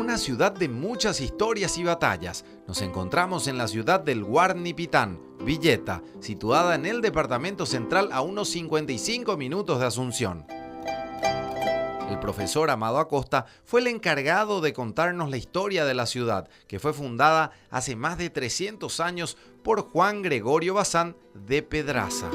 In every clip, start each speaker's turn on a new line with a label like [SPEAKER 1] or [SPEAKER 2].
[SPEAKER 1] una ciudad de muchas historias y batallas. Nos encontramos en la ciudad del Huarnipitán, Villeta, situada en el departamento central a unos 55 minutos de Asunción. El profesor Amado Acosta fue el encargado de contarnos la historia de la ciudad, que fue fundada hace más de 300 años por Juan Gregorio Bazán de Pedraza.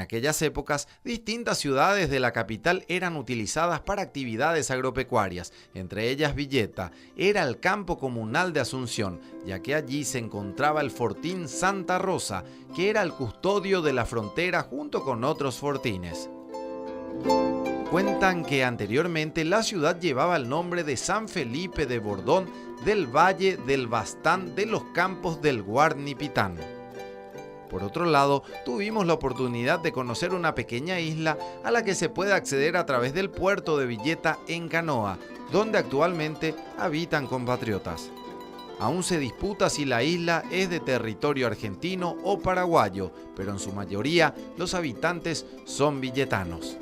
[SPEAKER 1] En aquellas épocas, distintas ciudades de la capital eran utilizadas para actividades agropecuarias. Entre ellas Villeta era el campo comunal de Asunción, ya que allí se encontraba el fortín Santa Rosa, que era el custodio de la frontera junto con otros fortines. Cuentan que anteriormente la ciudad llevaba el nombre de San Felipe de Bordón del Valle del Bastán de los Campos del Huarnipitán. Por otro lado, tuvimos la oportunidad de conocer una pequeña isla a la que se puede acceder a través del puerto de Villeta en canoa, donde actualmente habitan compatriotas. Aún se disputa si la isla es de territorio argentino o paraguayo, pero en su mayoría los habitantes son villetanos.